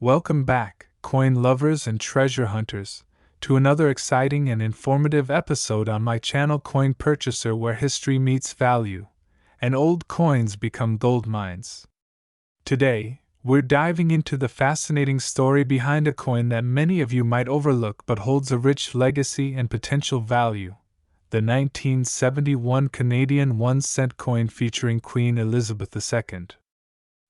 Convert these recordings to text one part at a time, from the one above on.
Welcome back, coin lovers and treasure hunters, to another exciting and informative episode on my channel Coin Purchaser, where history meets value, and old coins become gold mines. Today, we're diving into the fascinating story behind a coin that many of you might overlook but holds a rich legacy and potential value: the 1971 Canadian 1-cent coin featuring Queen Elizabeth II.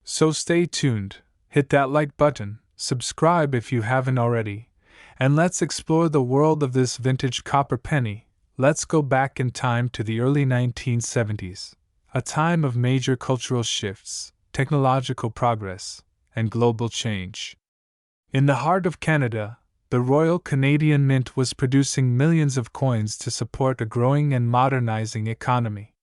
So stay tuned, hit that like button, subscribe if you haven't already, and let's explore the world of this vintage copper penny. Let's go back in time to the early 1970s, a time of major cultural shifts, technological progress, and global change. In the heart of Canada, the Royal Canadian Mint was producing millions of coins to support a growing and modernizing economy.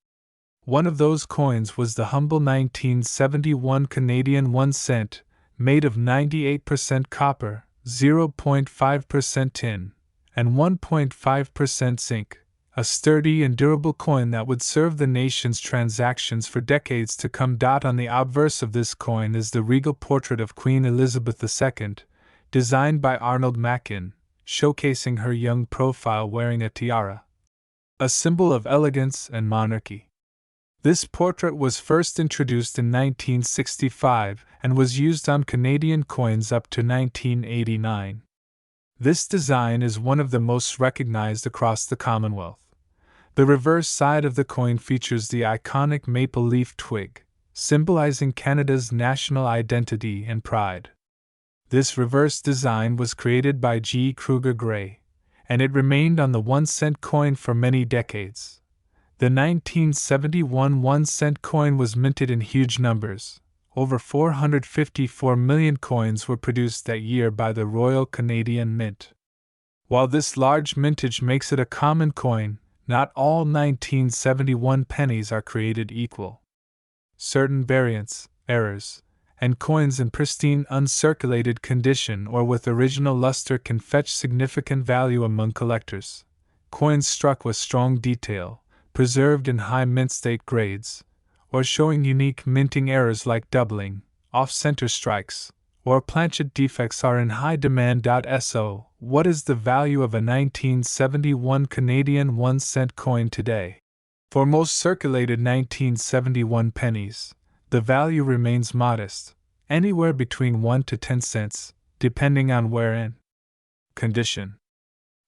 One of those coins was the humble 1971 Canadian 1 cent, made of 98% copper, 0.5% tin, and 1.5% zinc, a sturdy and durable coin that would serve the nation's transactions for decades to come. On the obverse of this coin is the regal portrait of Queen Elizabeth II, designed by Arnold Mackin, showcasing her young profile wearing a tiara, a symbol of elegance and monarchy. This portrait was first introduced in 1965 and was used on Canadian coins up to 1989. This design is one of the most recognized across the Commonwealth. The reverse side of the coin features the iconic maple leaf twig, symbolizing Canada's national identity and pride. This reverse design was created by G. Kruger Gray, and it remained on the 1-cent coin for many decades. The 1971 1-cent coin was minted in huge numbers. Over 454 million coins were produced that year by the Royal Canadian Mint. While this large mintage makes it a common coin, not all 1971 pennies are created equal. Certain variants, errors, and coins in pristine uncirculated condition or with original luster can fetch significant value among collectors. Coins struck with strong detail, preserved in high mint state grades, or showing unique minting errors like doubling, off-center strikes, or planchet defects are in high demand. So, what is the value of a 1971 Canadian 1-cent coin today? For most circulated 1971 pennies, the value remains modest, anywhere between 1 to 10 cents, depending on wear and condition.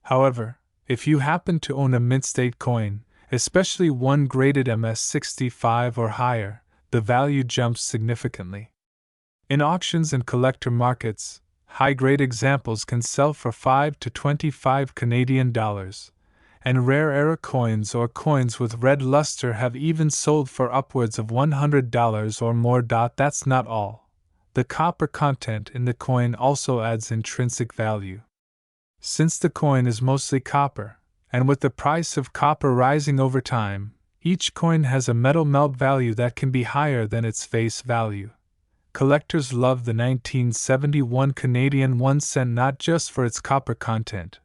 However, if you happen to own a mint state coin, especially one graded MS-65 or higher, the value jumps significantly. In auctions and collector markets, high-grade examples can sell for 5 to 25 Canadian dollars, and rare era coins or coins with red luster have even sold for upwards of $100 or more. That's not all. The copper content in the coin also adds intrinsic value. Since the coin is mostly copper, and with the price of copper rising over time, each coin has a metal melt value that can be higher than its face value. Collectors love the 1971 Canadian 1 cent not just for its copper content,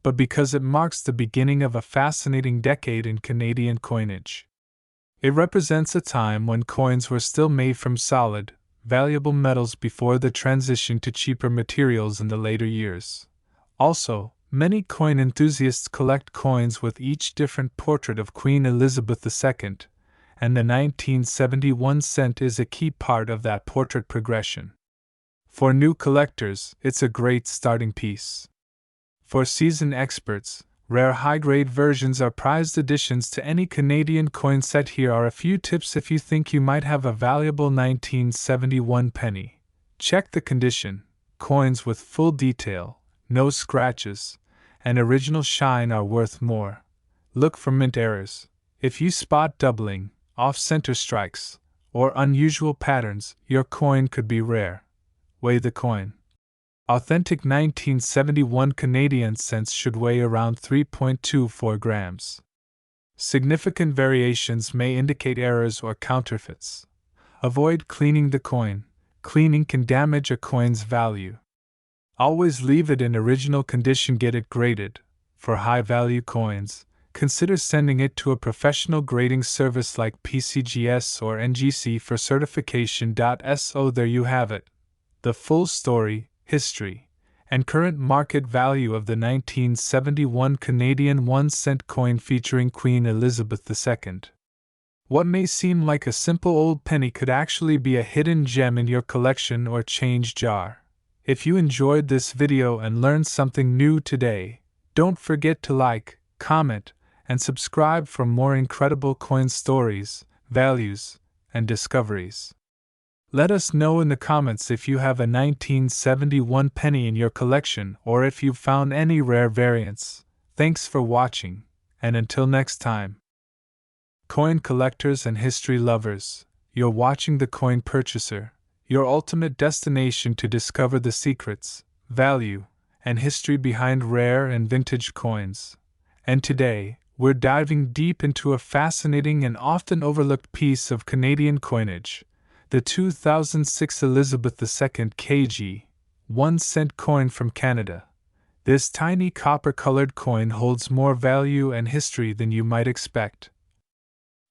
but because it marks the beginning of a fascinating decade in Canadian coinage. It represents a time when coins were still made from solid, valuable metals before the transition to cheaper materials in the later years. Also, many coin enthusiasts collect coins with each different portrait of Queen Elizabeth II, and the 1971 cent is a key part of that portrait progression. For new collectors, it's a great starting piece. For seasoned experts, rare high-grade versions are prized additions to any Canadian coin set. Here are a few tips if you think you might have a valuable 1971 penny. Check the condition. Coins with full detail, no scratches, and original shine are worth more. Look for mint errors. If you spot doubling, off-center strikes, or unusual patterns, your coin could be rare. Weigh the coin. Authentic 1971 Canadian cents should weigh around 3.24 grams. Significant variations may indicate errors or counterfeits. Avoid cleaning the coin. Cleaning can damage a coin's value. Always leave it in original condition. Get it graded. For high-value coins, consider sending it to a professional grading service like PCGS or NGC for certification. So there you have it. The full story, history, and current market value of the 1971 Canadian 1-cent coin featuring Queen Elizabeth II. What may seem like a simple old penny could actually be a hidden gem in your collection or change jar. If you enjoyed this video and learned something new today, don't forget to like, comment, and subscribe for more incredible coin stories, values, and discoveries. Let us know in the comments if you have a 1971 penny in your collection or if you've found any rare variants. Thanks for watching, and until next time. Coin collectors and history lovers, you're watching The Coin Purchaser, your ultimate destination to discover the secrets, value, and history behind rare and vintage coins. And today, we're diving deep into a fascinating and often overlooked piece of Canadian coinage, the 2006 Elizabeth II KG, 1-cent coin from Canada. This tiny copper-colored coin holds more value and history than you might expect.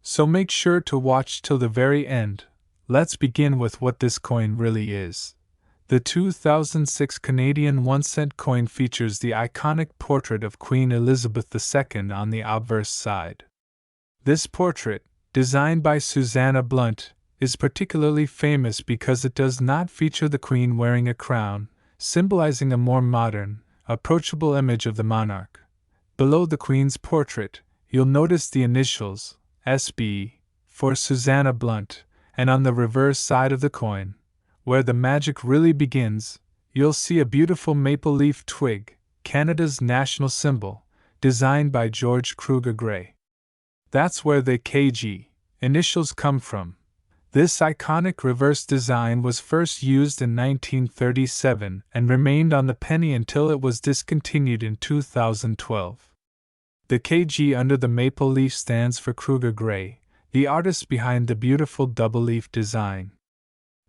So make sure to watch till the very end. Let's begin with what this coin really is. The 2006 Canadian 1-cent coin features the iconic portrait of Queen Elizabeth II on the obverse side. This portrait, designed by Susanna Blunt, is particularly famous because it does not feature the Queen wearing a crown, symbolizing a more modern, approachable image of the monarch. Below the Queen's portrait, you'll notice the initials, SB, for Susanna Blunt, and on the reverse side of the coin, where the magic really begins, you'll see a beautiful maple leaf twig, Canada's national symbol, designed by George Kruger Gray. That's where the KG initials come from. This iconic reverse design was first used in 1937 and remained on the penny until it was discontinued in 2012. The KG under the maple leaf stands for Kruger Gray, the artist behind the beautiful double leaf design.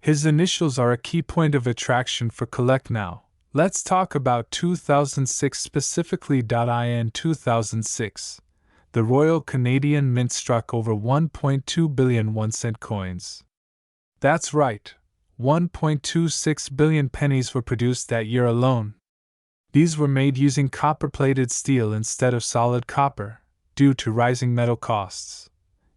His initials are a key point of attraction for Collect Now. Let's talk about 2006 specifically. In 2006, the Royal Canadian Mint struck over 1.2 billion 1-cent coins. That's right, 1.26 billion pennies were produced that year alone. These were made using copper-plated steel instead of solid copper, due to rising metal costs.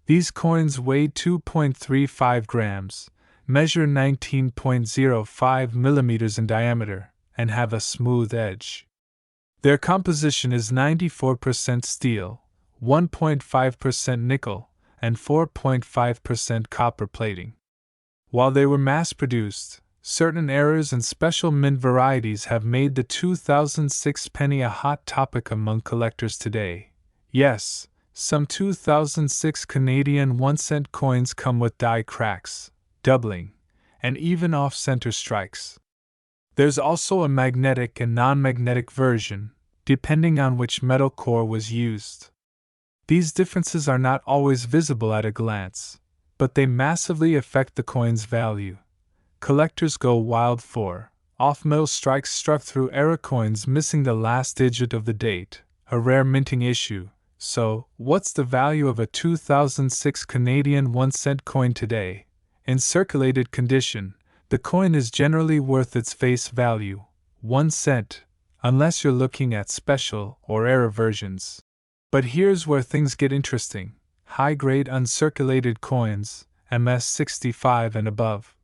These coins weigh 2.35 grams, measure 19.05 millimeters in diameter, and have a smooth edge. Their composition is 94% steel, 1.5% nickel, and 4.5% copper plating. While they were mass-produced, certain errors and special mint varieties have made the 2006 penny a hot topic among collectors today. Yes, some 2006 Canadian 1-cent coins come with die cracks, doubling, and even off-center strikes. There's also a magnetic and non-magnetic version, depending on which metal core was used. These differences are not always visible at a glance, but they massively affect the coin's value. Collectors go wild for off-metal strikes struck through error coins missing the last digit of the date, a rare minting issue. So, what's the value of a 2006 Canadian 1-cent coin today? In circulated condition, the coin is generally worth its face value, 1 cent, unless you're looking at special or error versions. But here's where things get interesting. High-grade uncirculated coins, MS65 and above,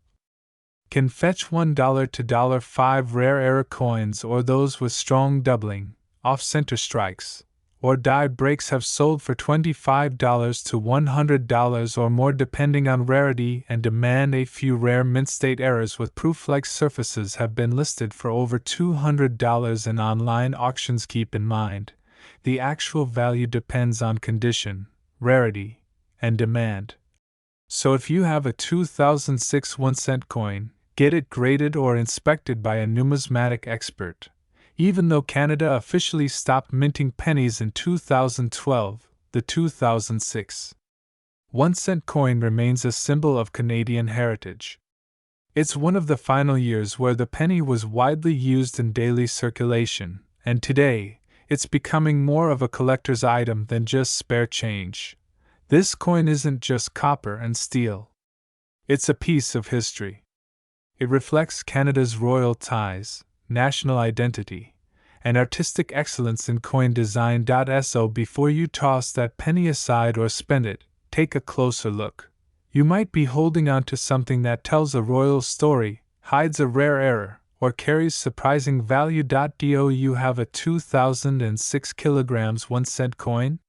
can fetch $1 to $5. Rare error coins or those with strong doubling, off-center strikes, or die breaks have sold for $25 to $100 or more depending on rarity and demand. A few rare mint state errors with proof-like surfaces have been listed for over $200 in online auctions. Keep in mind, the actual value depends on condition, rarity, and demand. So if you have a 2006 1-cent coin, get it graded or inspected by a numismatic expert. Even though Canada officially stopped minting pennies in 2012, the 2006 1-cent coin remains a symbol of Canadian heritage. It's one of the final years where the penny was widely used in daily circulation, and today, it's becoming more of a collector's item than just spare change. This coin isn't just copper and steel. It's a piece of history. It reflects Canada's royal ties, national identity, and artistic excellence in coin design. So before you toss that penny aside or spend it, take a closer look. You might be holding on to something that tells a royal story, hides a rare error, or carries surprising value. Do you have a 2006 kilograms 1 cent coin?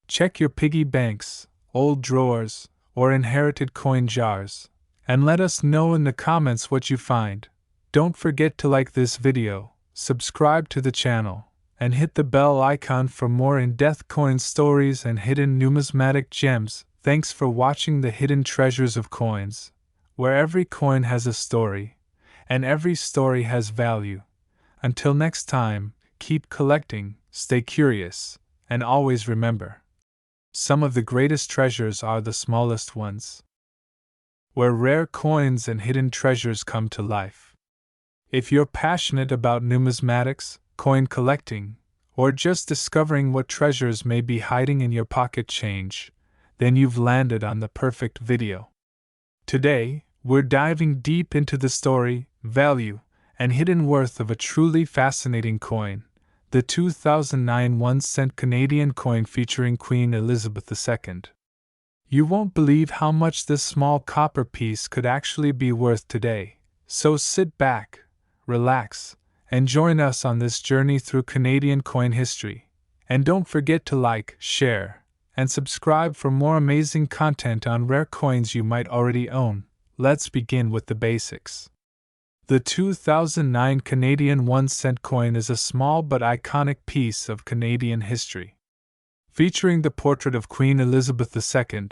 Check your piggy banks, old drawers, or inherited coin jars, and let us know in the comments what you find. Don't forget to like this video, subscribe to the channel, and hit the bell icon for more in-depth coin stories and hidden numismatic gems. Thanks for watching the Hidden Treasures of Coins, where every coin has a story, and every story has value. Until next time, keep collecting, stay curious, and always remember, some of the greatest treasures are the smallest ones. Where rare coins and hidden treasures come to life. If you're passionate about numismatics, coin collecting, or just discovering what treasures may be hiding in your pocket change, then you've landed on the perfect video. Today, we're diving deep into the story, value, and hidden worth of a truly fascinating coin, the 2009 1-cent Canadian coin featuring Queen Elizabeth II. You won't believe how much this small copper piece could actually be worth today, so sit back, relax, and join us on this journey through Canadian coin history. And don't forget to like, share, and subscribe for more amazing content on rare coins you might already own. Let's begin with the basics. The 2009 Canadian 1-cent coin is a small but iconic piece of Canadian history. Featuring the portrait of Queen Elizabeth II,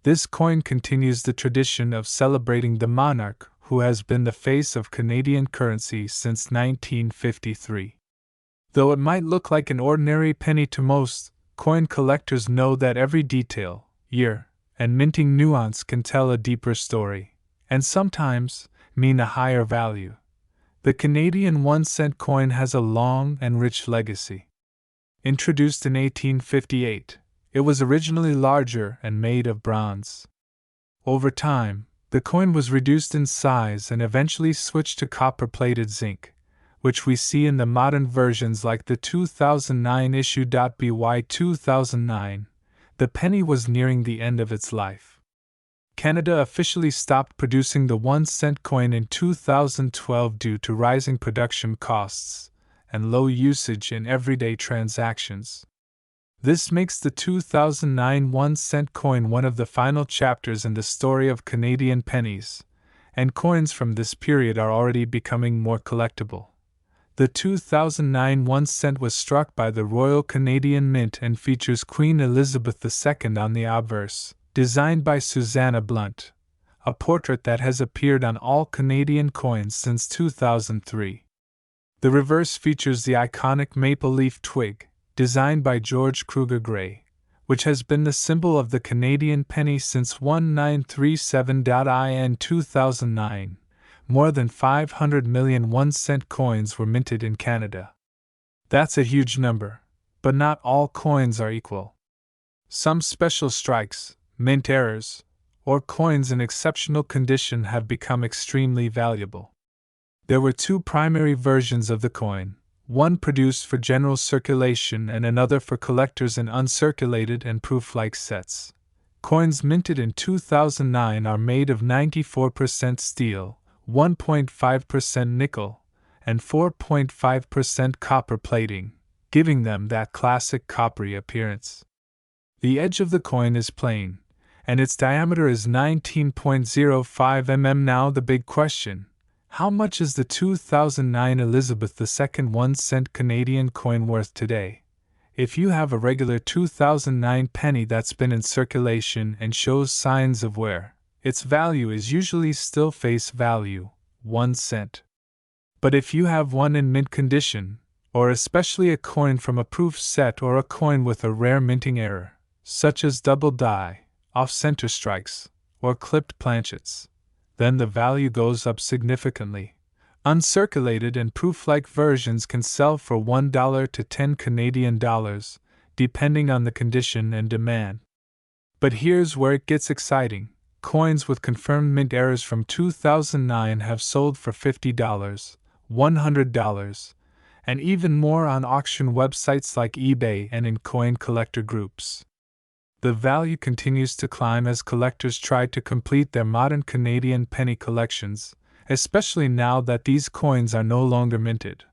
this coin continues the tradition of celebrating the monarch who has been the face of Canadian currency since 1953. Though it might look like an ordinary penny to most, coin collectors know that every detail, year, and minting nuance can tell a deeper story, and sometimes mean a higher value. The Canadian 1-cent coin has a long and rich legacy. Introduced in 1858, it was originally larger and made of bronze. Over time, the coin was reduced in size and eventually switched to copper-plated zinc, which we see in the modern versions like the 2009 issue. By 2009, the penny was nearing the end of its life. Canada officially stopped producing the 1-cent coin in 2012 due to rising production costs and low usage in everyday transactions. This makes the 2009 1-cent coin one of the final chapters in the story of Canadian pennies, and coins from this period are already becoming more collectible. The 2009 1-cent was struck by the Royal Canadian Mint and features Queen Elizabeth II on the obverse, designed by Susanna Blunt, a portrait that has appeared on all Canadian coins since 2003. The reverse features the iconic maple leaf twig, designed by George Kruger Gray, which has been the symbol of the Canadian penny since 1937. In 2009, more than 500 million 1-cent coins were minted in Canada. That's a huge number, but not all coins are equal. Some special strikes, mint errors, or coins in exceptional condition have become extremely valuable. There were two primary versions of the coin, one produced for general circulation and another for collectors in uncirculated and proof-like sets. Coins minted in 2009 are made of 94% steel, 1.5% nickel, and 4.5% copper plating, giving them that classic coppery appearance. The edge of the coin is plain, and its diameter is 19.05 mm. Now the big question: how much is the 2009 Elizabeth II 1-cent Canadian coin worth today? If you have a regular 2009 penny that's been in circulation and shows signs of wear, its value is usually still face value, 1 cent. But if you have one in mint condition, or especially a coin from a proof set or a coin with a rare minting error, such as double die, off-center strikes, or clipped planchets, then the value goes up significantly. Uncirculated and proof-like versions can sell for $1 to 10 Canadian dollars, depending on the condition and demand. But here's where it gets exciting. Coins with confirmed mint errors from 2009 have sold for $50, $100, and even more on auction websites like eBay and in coin collector groups. The value continues to climb as collectors try to complete their modern Canadian penny collections, especially now that these coins are no longer minted.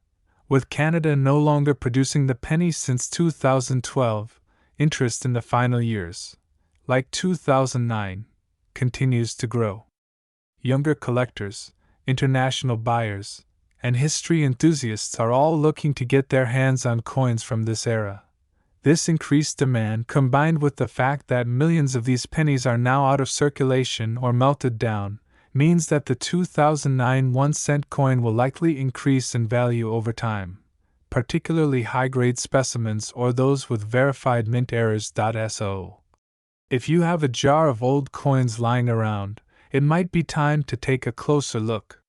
With Canada no longer producing the penny since 2012, interest in the final years, like 2009, continues to grow. Younger collectors, international buyers, and history enthusiasts are all looking to get their hands on coins from this era. This increased demand, combined with the fact that millions of these pennies are now out of circulation or melted down, means that the 2009 1-cent coin will likely increase in value over time, particularly high-grade specimens or those with verified mint errors. So, if you have a jar of old coins lying around, it might be time to take a closer look.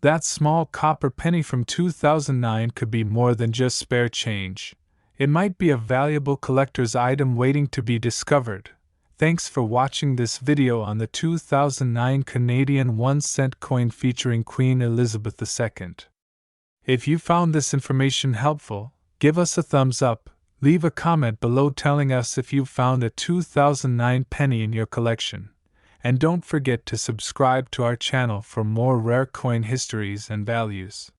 That small copper penny from 2009 could be more than just spare change. It might be a valuable collector's item waiting to be discovered. Thanks for watching this video on the 2009 Canadian 1-cent coin featuring Queen Elizabeth II. If you found this information helpful, give us a thumbs up, leave a comment below telling us if you found a 2009 penny in your collection, and don't forget to subscribe to our channel for more rare coin histories and values.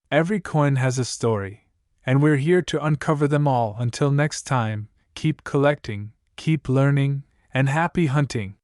Every coin has a story, and we're here to uncover them all. Until next time, keep collecting, keep learning, and happy hunting!